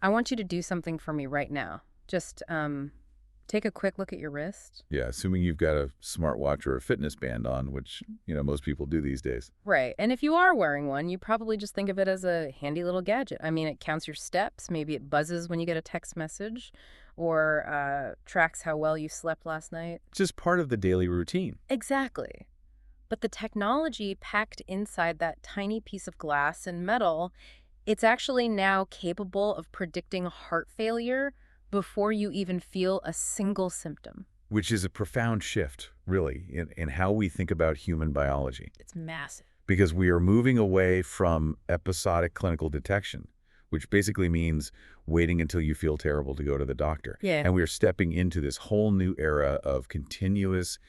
I want you to do something for me right now. Just take a quick look at your wrist. Yeah, assuming you've got a smartwatch or a fitness band on, which, most people do these days. Right. And if you are wearing one, you probably just think of it as a handy little gadget. I mean, it counts your steps. Maybe it buzzes when you get a text message or tracks how well you slept last night. Just part of the daily routine. Exactly. But the technology packed inside that tiny piece of glass and metal, it's actually now capable of predicting heart failure before you even feel a single symptom. Which is a profound shift, really, in how we think about human biology. It's massive. Because we are moving away from episodic clinical detection, which basically means waiting until you feel terrible to go to the doctor. Yeah. And we are stepping into this whole new era of continuous,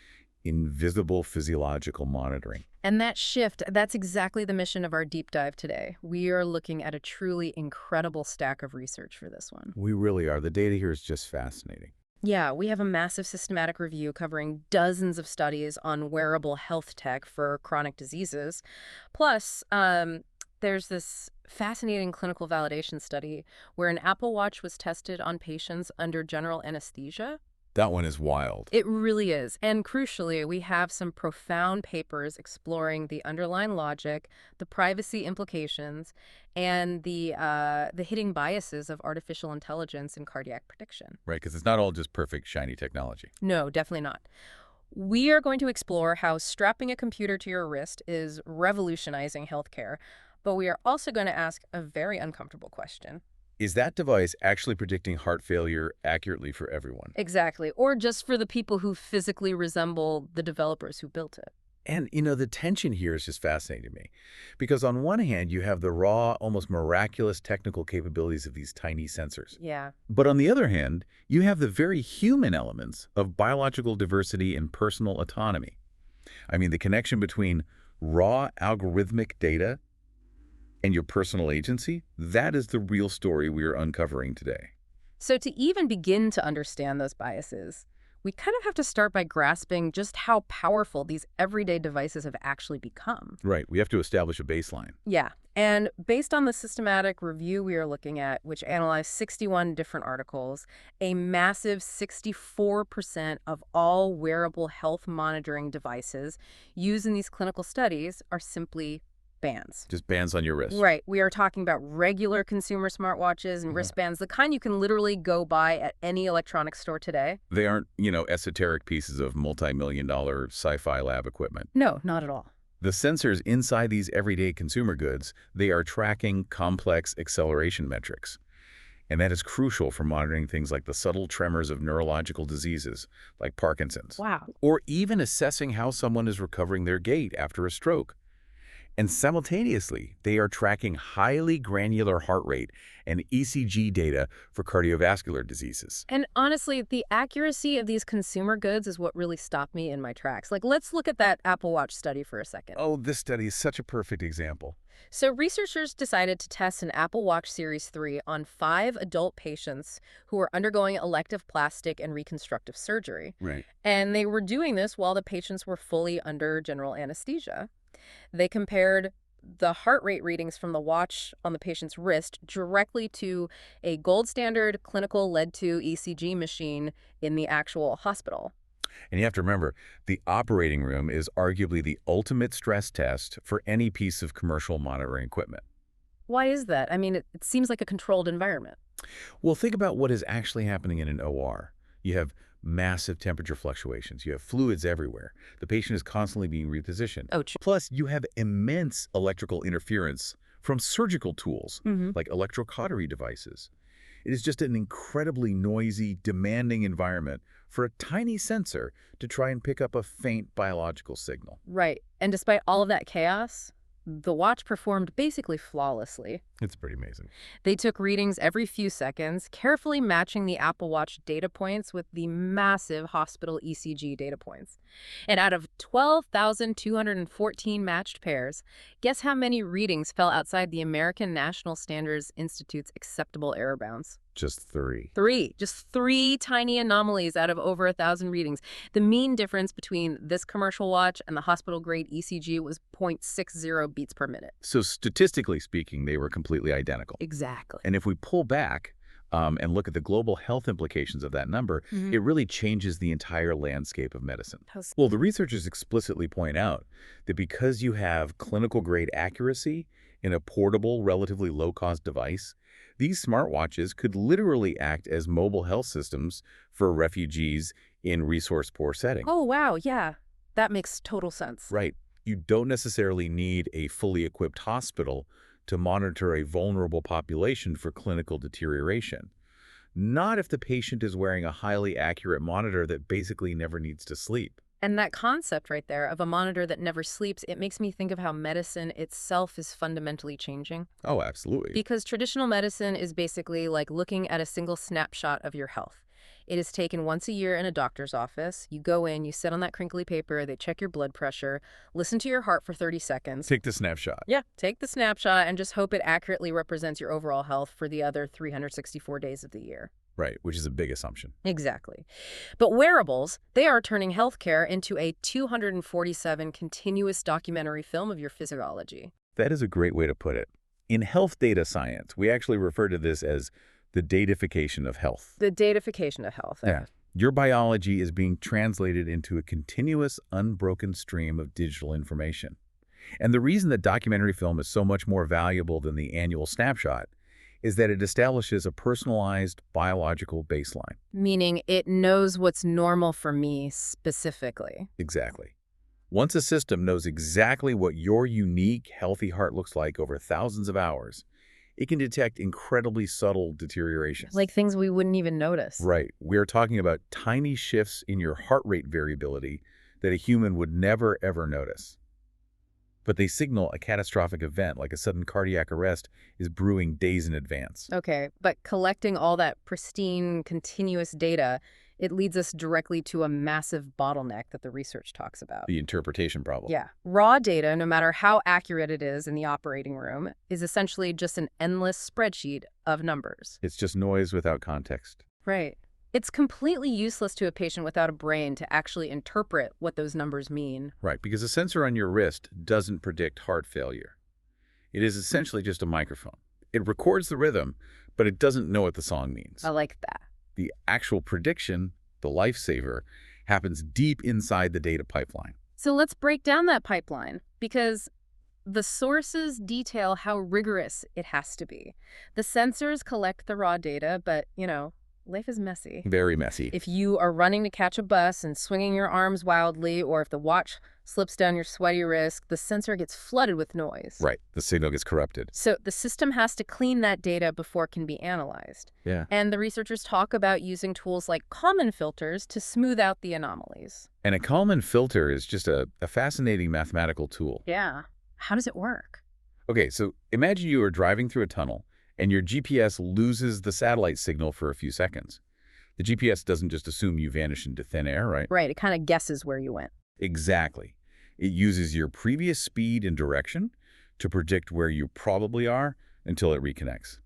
invisible physiological monitoring. And that shift, that's exactly the mission of our deep dive today. We are looking at a truly incredible stack of research for this one. We really are. The data here is just fascinating. Yeah, we have a massive systematic review covering dozens of studies on wearable health tech for chronic diseases. Plus, there's this fascinating clinical validation study where an Apple Watch was tested on patients under general anesthesia. That one is wild. It really is. And crucially, we have some profound papers exploring the underlying logic, the privacy implications, and the hidden biases of artificial intelligence in cardiac prediction. Right, because it's not all just perfect, shiny technology. No, definitely not. We are going to explore how strapping a computer to your wrist is revolutionizing healthcare, but we are also going to ask a very uncomfortable question. Is that device actually predicting heart failure accurately for everyone? Exactly. Or just for the people who physically resemble the developers who built it. And, the tension here is just fascinating to me. Because on one hand, you have the raw, almost miraculous technical capabilities of these tiny sensors. Yeah. But on the other hand, you have the very human elements of biological diversity and personal autonomy. I mean, the connection between raw algorithmic data and your personal agency, that is the real story we are uncovering today. So to even begin to understand those biases, we kind of have to start by grasping just how powerful these everyday devices have actually become. Right. We have to establish a baseline. Yeah. And based on the systematic review we are looking at, which analyzed 61 different articles, a massive 64% of all wearable health monitoring devices used in these clinical studies are simply bands. Just bands on your wrist. Right. We are talking about regular consumer smartwatches and wristbands, the kind you can literally go buy at any electronics store today. They aren't, esoteric pieces of multi-million-dollar sci-fi lab equipment. No, not at all. The sensors inside these everyday consumer goods, they are tracking complex acceleration metrics. And that is crucial for monitoring things like the subtle tremors of neurological diseases, like Parkinson's. Wow. Or even assessing how someone is recovering their gait after a stroke. And simultaneously, they are tracking highly granular heart rate and ECG data for cardiovascular diseases. And honestly, the accuracy of these consumer goods is what really stopped me in my tracks. Let's look at that Apple Watch study for a second. Oh, this study is such a perfect example. So researchers decided to test an Apple Watch Series 3 on 5 adult patients who were undergoing elective plastic and reconstructive surgery. Right. And they were doing this while the patients were fully under general anesthesia. They compared the heart rate readings from the watch on the patient's wrist directly to a gold standard clinical lead-2 ECG machine in the actual hospital. And you have to remember, the operating room is arguably the ultimate stress test for any piece of commercial monitoring equipment. Why is that? I mean, it seems like a controlled environment. Well, think about what is actually happening in an OR. You have massive temperature fluctuations. You have fluids everywhere. The patient is constantly being repositioned. Oh, true. Plus, you have immense electrical interference from surgical tools, like electrocautery devices. It is just an incredibly noisy, demanding environment for a tiny sensor to try and pick up a faint biological signal. Right. And despite all of that chaos, the watch performed basically flawlessly. It's pretty amazing. They took readings every few seconds, carefully matching the Apple Watch data points with the massive hospital ECG data points. And out of 12,214 matched pairs, guess how many readings fell outside the American National Standards Institute's acceptable error bounds? Just 3. Just 3 tiny anomalies out of over 1,000 readings. The mean difference between this commercial watch and the hospital-grade ECG was 0.60 beats per minute. So statistically speaking, they were completely identical. Exactly. And if we pull back, and look at the global health implications of that number, Mhm. it really changes the entire landscape of medicine. How's- Well, the researchers explicitly point out that because you have clinical-grade accuracy in a portable, relatively low-cost device, these smartwatches could literally act as mobile health systems for refugees in resource-poor settings. Oh, wow, yeah. That makes total sense. Right. You don't necessarily need a fully equipped hospital to monitor a vulnerable population for clinical deterioration. Not if the patient is wearing a highly accurate monitor that basically never needs to sleep. And that concept right there of a monitor that never sleeps, it makes me think of how medicine itself is fundamentally changing. Oh, absolutely. Because traditional medicine is basically like looking at a single snapshot of your health. It is taken once a year in a doctor's office. You go in, you sit on that crinkly paper, they check your blood pressure, listen to your heart for 30 seconds. Take the snapshot. Yeah, take the snapshot and just hope it accurately represents your overall health for the other 364 days of the year. Right, which is a big assumption. Exactly. But wearables, they are turning healthcare into a 247 continuous documentary film of your physiology. That is a great way to put it. In health data science, we actually refer to this as the datafication of health. The datafication of health. Yeah. Your biology is being translated into a continuous, unbroken stream of digital information. And the reason that documentary film is so much more valuable than the annual snapshot is that it establishes a personalized biological baseline. Meaning it knows what's normal for me specifically. Exactly. Once a system knows exactly what your unique, healthy heart looks like over thousands of hours, it can detect incredibly subtle deteriorations. Like things we wouldn't even notice. Right. We're talking about tiny shifts in your heart rate variability that a human would never, ever notice. But they signal a catastrophic event like a sudden cardiac arrest is brewing days in advance. Okay, but collecting all that pristine, continuous data, it leads us directly to a massive bottleneck that the research talks about. The interpretation problem. Yeah. Raw data, no matter how accurate it is in the operating room, is essentially just an endless spreadsheet of numbers. It's just noise without context. Right. It's completely useless to a patient without a brain to actually interpret what those numbers mean. Right, because a sensor on your wrist doesn't predict heart failure. It is essentially just a microphone. It records the rhythm, but it doesn't know what the song means. I like that. The actual prediction, the lifesaver, happens deep inside the data pipeline. So let's break down that pipeline, because the sources detail how rigorous it has to be. The sensors collect the raw data, but, life is messy. Very messy. If you are running to catch a bus and swinging your arms wildly, or if the watch slips down your sweaty wrist, the sensor gets flooded with noise. Right. The signal gets corrupted. So the system has to clean that data before it can be analyzed. Yeah. And the researchers talk about using tools like Kalman filters to smooth out the anomalies. And a Kalman filter is just a fascinating mathematical tool. Yeah. How does it work? Okay, so imagine you are driving through a tunnel and your GPS loses the satellite signal for a few seconds. The GPS doesn't just assume you vanished into thin air, right? Right. It kind of guesses where you went. Exactly. It uses your previous speed and direction to predict where you probably are until it reconnects.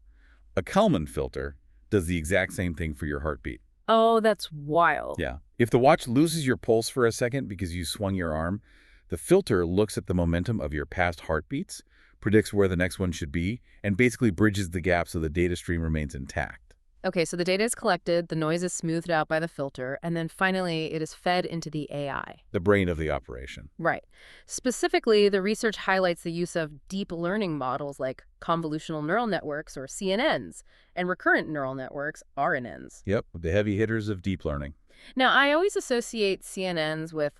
A Kalman filter does the exact same thing for your heartbeat. Oh, that's wild. Yeah. If the watch loses your pulse for a second because you swung your arm, the filter looks at the momentum of your past heartbeats, predicts where the next one should be, and basically bridges the gap so the data stream remains intact. Okay, so the data is collected, the noise is smoothed out by the filter, and then finally it is fed into the AI. The brain of the operation. Right. Specifically, the research highlights the use of deep learning models like convolutional neural networks, or CNNs, and recurrent neural networks, RNNs. Yep, the heavy hitters of deep learning. Now, I always associate CNNs with,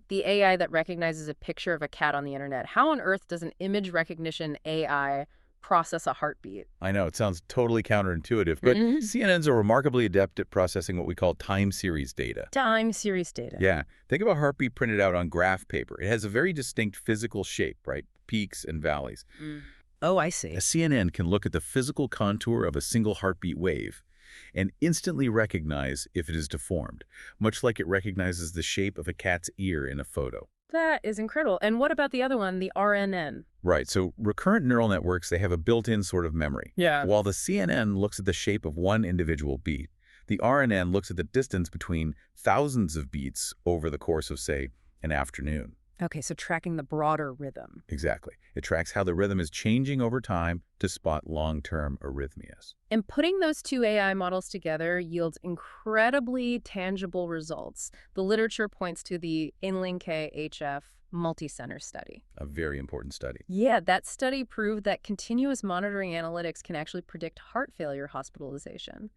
the AI that recognizes a picture of a cat on the internet. How on earth does an image recognition AI process a heartbeat? I know, it sounds totally counterintuitive, but CNNs are remarkably adept at processing what we call time series data. Time series data. Yeah, think of a heartbeat printed out on graph paper. It has a very distinct physical shape, right? Peaks and valleys. Oh, I see. A CNN can look at the physical contour of a single heartbeat wave and instantly recognize if it is deformed, much like it recognizes the shape of a cat's ear in a photo. That is incredible. And what about the other one, the RNN? Right, so recurrent neural networks, they have a built-in sort of memory. Yeah. While the CNN looks at the shape of one individual beat, the RNN looks at the distance between thousands of beats over the course of, say, an afternoon. Okay, so tracking the broader rhythm. Exactly. It tracks how the rhythm is changing over time to spot long-term arrhythmias. And putting those two AI models together yields incredibly tangible results. The literature points to the INLINK-HF multi-center study. A very important study. Yeah, that study proved that continuous monitoring analytics can actually predict heart failure hospitalization.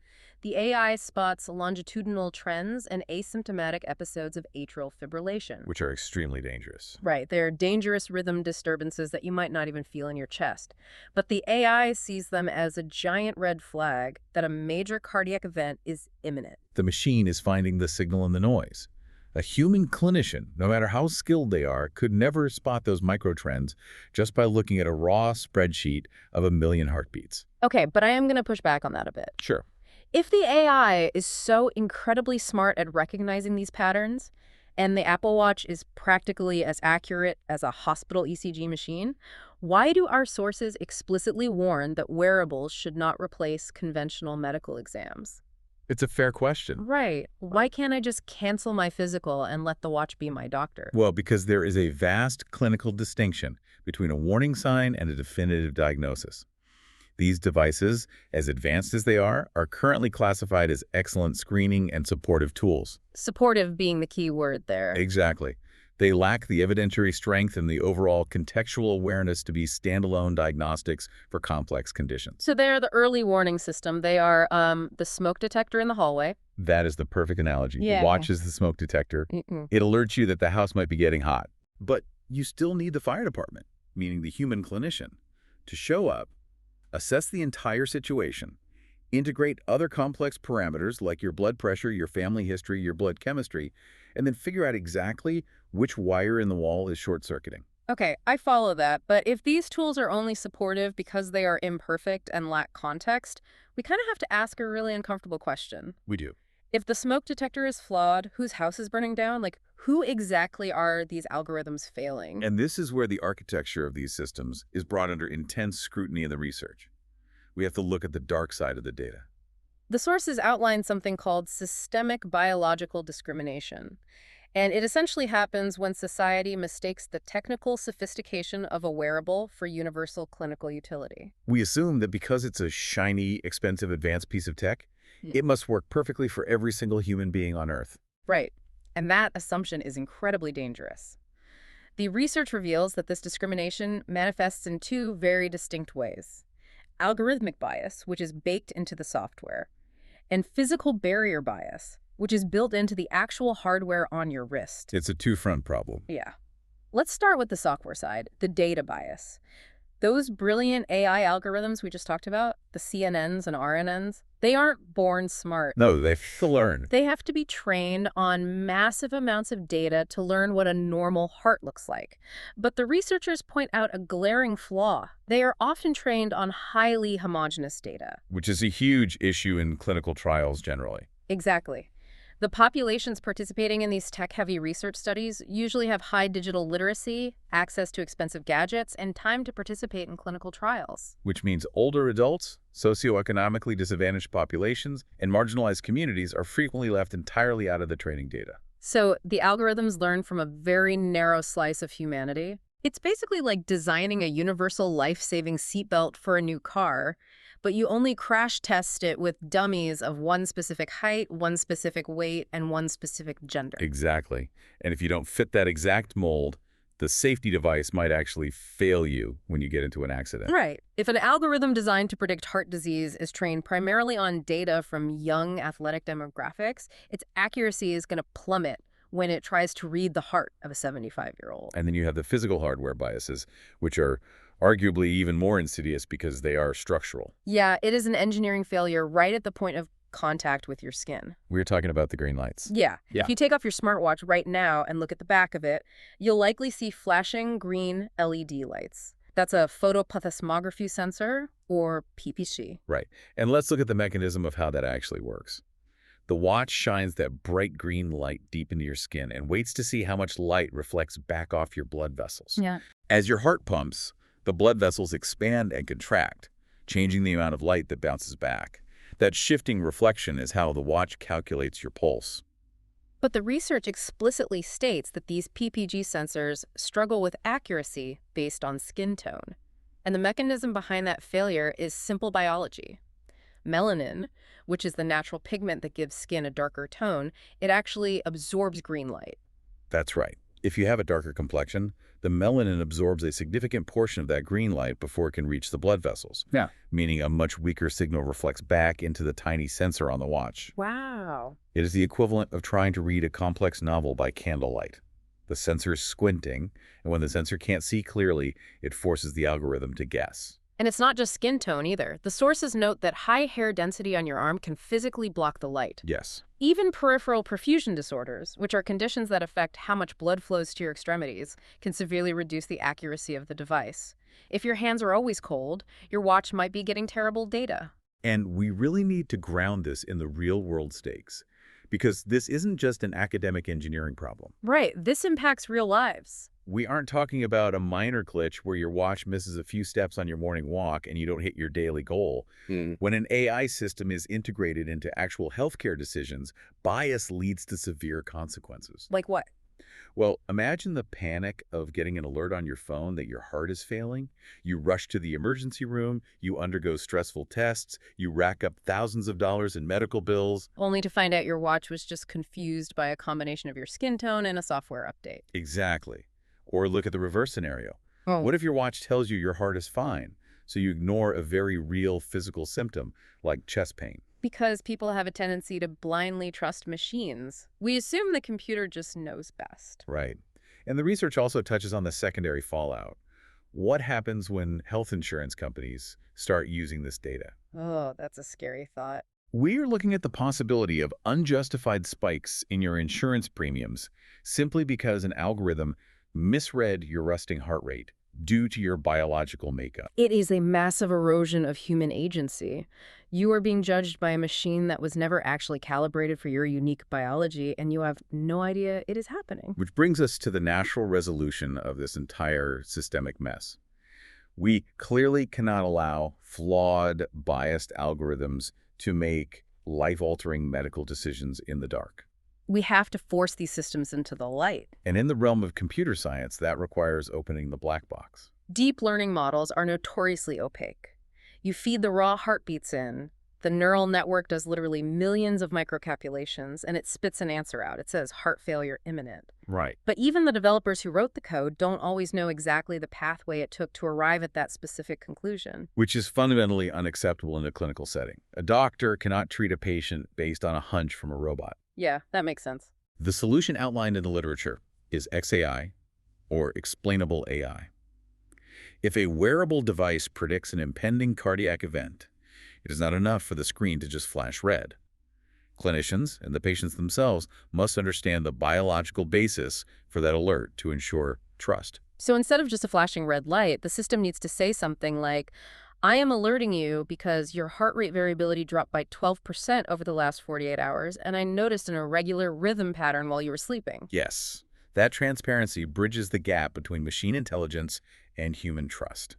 The AI spots longitudinal trends and asymptomatic episodes of atrial fibrillation. Which are extremely dangerous. Right, they're dangerous rhythm disturbances that you might not even feel in your chest. But the AI sees them as a giant red flag that a major cardiac event is imminent. The machine is finding the signal in the noise. A human clinician, no matter how skilled they are, could never spot those microtrends just by looking at a raw spreadsheet of a million heartbeats. Okay, but I am going to push back on that a bit. Sure. If the AI is so incredibly smart at recognizing these patterns, and the Apple Watch is practically as accurate as a hospital ECG machine, why do our sources explicitly warn that wearables should not replace conventional medical exams? It's a fair question. Right. Why can't I just cancel my physical and let the watch be my doctor? Well, because there is a vast clinical distinction between a warning sign and a definitive diagnosis. These devices, as advanced as they are currently classified as excellent screening and supportive tools. Supportive being the key word there. Exactly. They lack the evidentiary strength and the overall contextual awareness to be standalone diagnostics for complex conditions. So they're the early warning system. They are the smoke detector in the hallway. That is the perfect analogy. Yeah. The watch is the smoke detector. It alerts you that the house might be getting hot. But you still need the fire department, meaning the human clinician, to show up, assess the entire situation, integrate other complex parameters like your blood pressure, your family history, your blood chemistry, and then figure out exactly which wire in the wall is short-circuiting. Okay, I follow that, but if these tools are only supportive because they are imperfect and lack context, we kind of have to ask a really uncomfortable question. We do. If the smoke detector is flawed, whose house is burning down, like who exactly are these algorithms failing? And this is where the architecture of these systems is brought under intense scrutiny in the research. We have to look at the dark side of the data. The sources outline something called systemic biological discrimination. And it essentially happens when society mistakes the technical sophistication of a wearable for universal clinical utility. We assume that because it's a shiny, expensive, advanced piece of tech, it must work perfectly for every single human being on Earth. Right. And that assumption is incredibly dangerous. The research reveals that this discrimination manifests in two very distinct ways: algorithmic bias, which is baked into the software, and physical barrier bias, which is built into the actual hardware on your wrist. It's a two-front problem. Yeah. Let's start with the software side, the data bias. Those brilliant AI algorithms we just talked about, the CNNs and RNNs, they aren't born smart. No, they have to learn. They have to be trained on massive amounts of data to learn what a normal heart looks like. But the researchers point out a glaring flaw. They are often trained on highly homogeneous data. Which is a huge issue in clinical trials generally. Exactly. The populations participating in these tech-heavy research studies usually have high digital literacy, access to expensive gadgets, and time to participate in clinical trials. Which means older adults, socioeconomically disadvantaged populations, and marginalized communities are frequently left entirely out of the training data. So the algorithms learn from a very narrow slice of humanity. It's basically like designing a universal life-saving seatbelt for a new car, but you only crash test it with dummies of one specific height, one specific weight, and one specific gender. Exactly. And if you don't fit that exact mold, the safety device might actually fail you when you get into an accident. Right. If an algorithm designed to predict heart disease is trained primarily on data from young athletic demographics, its accuracy is going to plummet when it tries to read the heart of a 75-year-old. And then you have the physical hardware biases, which are arguably even more insidious because they are structural. Yeah, it is an engineering failure right at the point of contact with your skin. We're talking about the green lights. Yeah. If you take off your smartwatch right now and look at the back of it, you'll likely see flashing green LED lights. That's a photoplethysmography sensor, or PPC. Right. And let's look at the mechanism of how that actually works. The watch shines that bright green light deep into your skin and waits to see how much light reflects back off your blood vessels. Yeah. As your heart pumps, the blood vessels expand and contract, changing the amount of light that bounces back. That shifting reflection is how the watch calculates your pulse. But the research explicitly states that these PPG sensors struggle with accuracy based on skin tone. And the mechanism behind that failure is simple biology. Melanin, which is the natural pigment that gives skin a darker tone, it actually absorbs green light. That's right. If you have a darker complexion, the melanin absorbs a significant portion of that green light before it can reach the blood vessels, Yeah. meaning a much weaker signal reflects back into the tiny sensor on the watch. Wow. It is the equivalent of trying to read a complex novel by candlelight. The sensor is squinting, and when the sensor can't see clearly, it forces the algorithm to guess. And it's not just skin tone either. The sources note that high hair density on your arm can physically block the light. Yes. Even peripheral perfusion disorders, which are conditions that affect how much blood flows to your extremities, can severely reduce the accuracy of the device. If your hands are always cold, your watch might be getting terrible data. And we really need to ground this in the real-world stakes, because this isn't just an academic engineering problem. Right, this impacts real lives. We aren't talking about a minor glitch where your watch misses a few steps on your morning walk and you don't hit your daily goal. When an AI system is integrated into actual healthcare decisions, bias leads to severe consequences. Like what? Well, imagine the panic of getting an alert on your phone that your heart is failing. You rush to the emergency room, you undergo stressful tests, you rack up thousands of dollars in medical bills. Only to find out your watch was just confused by a combination of your skin tone and a software update. Exactly. Or look at the reverse scenario. Oh. What if your watch tells you your heart is fine, so you ignore a very real physical symptom like chest pain? Because people have a tendency to blindly trust machines. We assume the computer just knows best. Right. And the research also touches on the secondary fallout. What happens when health insurance companies start using this data? Oh, that's a scary thought. We're looking at the possibility of unjustified spikes in your insurance premiums simply because an algorithm misread your resting heart rate due to your biological makeup. It is a massive erosion of human agency. You are being judged by a machine that was never actually calibrated for your unique biology, and you have no idea it is happening. Which brings us to the natural resolution of this entire systemic mess. We clearly cannot allow flawed, biased algorithms to make life-altering medical decisions in the dark. We have to force these systems into the light. And in the realm of computer science, that requires opening the black box. Deep learning models are notoriously opaque. You feed the raw heartbeats in, the neural network does literally millions of microcalculations, and it spits an answer out. It says heart failure imminent. Right. But even the developers who wrote the code don't always know exactly the pathway it took to arrive at that specific conclusion. Which is fundamentally unacceptable in a clinical setting. A doctor cannot treat a patient based on a hunch from a robot. Yeah, that makes sense. The solution outlined in the literature is XAI, or explainable AI. If a wearable device predicts an impending cardiac event, it is not enough for the screen to just flash red. Clinicians and the patients themselves must understand the biological basis for that alert to ensure trust. So instead of just a flashing red light, the system needs to say something like, I am alerting you because your heart rate variability dropped by 12% over the last 48 hours, and I noticed an irregular rhythm pattern while you were sleeping. Yes, that transparency bridges the gap between machine intelligence and human trust.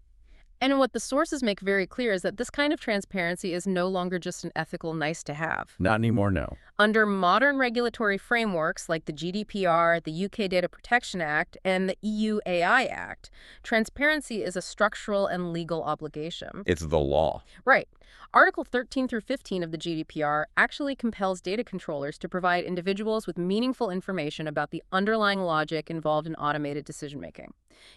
And what the sources make very clear is that this kind of transparency is no longer just an ethical nice-to-have. Not anymore, no. Under modern regulatory frameworks like the GDPR, the UK Data Protection Act, and the EU AI Act, transparency is a structural and legal obligation. It's the law. Right. Article 13 through 15 of the GDPR actually compels data controllers to provide individuals with meaningful information about the underlying logic involved in automated decision-making.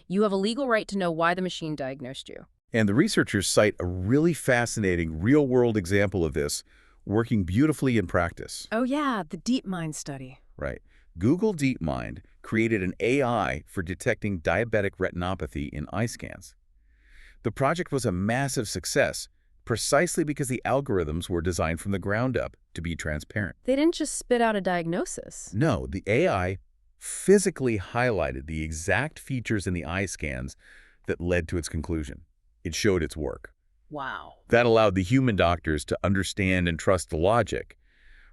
You have a legal right to know why the machine diagnosed you. And the researchers cite a really fascinating real-world example of this working beautifully in practice. Oh yeah, the DeepMind study. Right. Google DeepMind created an AI for detecting diabetic retinopathy in eye scans. The project was a massive success precisely because the algorithms were designed from the ground up to be transparent. They didn't just spit out a diagnosis. No, the AI physically highlighted the exact features in the eye scans that led to its conclusion. It showed its work. Wow. That allowed the human doctors to understand and trust the logic,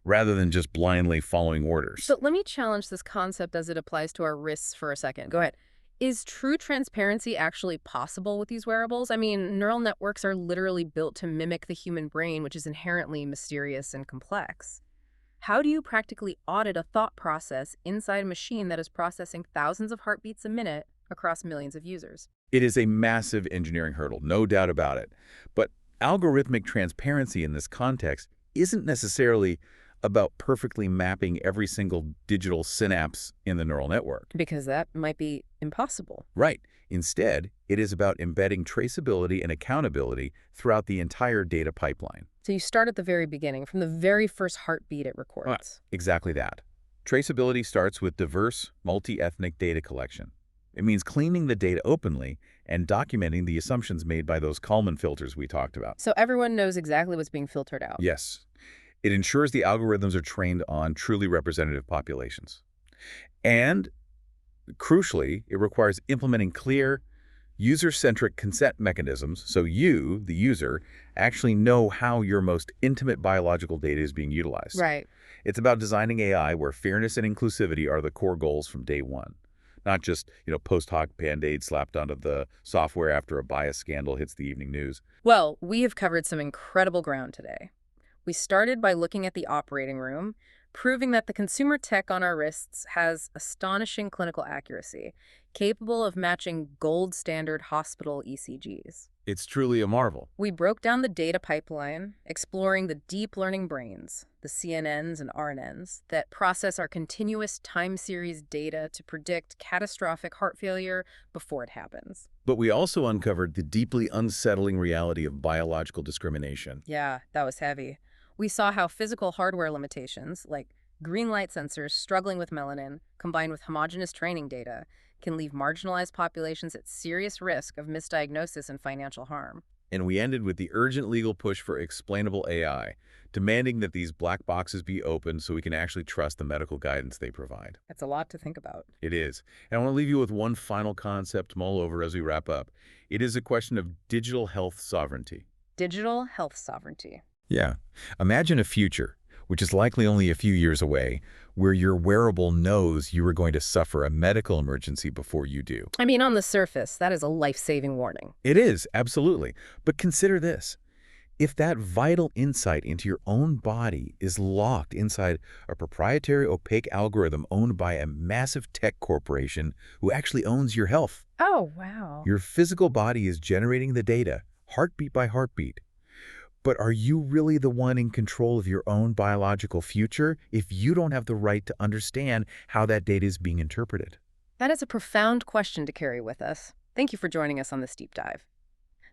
rather than just blindly following orders. But let me challenge this concept as it applies to our wrists for a second. Go ahead. Is true transparency actually possible with these wearables? I mean, neural networks are literally built to mimic the human brain, which is inherently mysterious and complex. How do you practically audit a thought process inside a machine that is processing thousands of heartbeats a minute across millions of users? It is a massive engineering hurdle, no doubt about it. But algorithmic transparency in this context isn't necessarily about perfectly mapping every single digital synapse in the neural network. Because that might be impossible. Right. Instead, it is about embedding traceability and accountability throughout the entire data pipeline. So you start at the very beginning, from the very first heartbeat it Ah, records. exactly that. Traceability starts with diverse, multi-ethnic data collection. It means cleaning the data openly and documenting the assumptions made by those Kalman filters we talked about. So everyone knows exactly what's being filtered out. Yes. It ensures the algorithms are trained on truly representative populations. And, crucially, it requires implementing clear, user-centric consent mechanisms so you, the user, actually know how your most intimate biological data is being utilized. Right. It's about designing AI where fairness and inclusivity are the core goals from day one. Not just, post hoc Band-Aid slapped onto the software after a bias scandal hits the evening news. Well, we have covered some incredible ground today. We started by looking at the operating room, proving that the consumer tech on our wrists has astonishing clinical accuracy, capable of matching gold standard hospital ECGs. It's truly a marvel. We broke down the data pipeline, exploring the deep learning brains, the CNNs and RNNs, that process our continuous time series data to predict catastrophic heart failure before it happens. But we also uncovered the deeply unsettling reality of biological discrimination. Yeah, that was heavy. We saw how physical hardware limitations, like green light sensors struggling with melanin, combined with homogeneous training data, can leave marginalized populations at serious risk of misdiagnosis and financial harm. And we ended with the urgent legal push for explainable AI, demanding that these black boxes be opened so we can actually trust the medical guidance they provide. That's a lot to think about. It is. And I want to leave you with one final concept to mull over as we wrap up. It is a question of digital health sovereignty. Digital health sovereignty. Yeah. Imagine a future, which is likely only a few years away, where your wearable knows you are going to suffer a medical emergency before you do. I mean, on the surface, that is a life-saving warning. It is, absolutely. But consider this. If that vital insight into your own body is locked inside a proprietary opaque algorithm owned by a massive tech corporation who actually owns your health, Oh, wow. your physical body is generating the data, heartbeat by heartbeat. But are you really the one in control of your own biological future if you don't have the right to understand how that data is being interpreted? That is a profound question to carry with us. Thank you for joining us on this deep dive.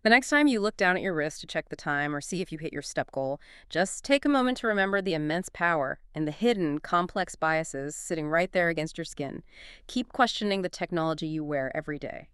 The next time you look down at your wrist to check the time or see if you hit your step goal, just take a moment to remember the immense power and the hidden, complex biases sitting right there against your skin. Keep questioning the technology you wear every day.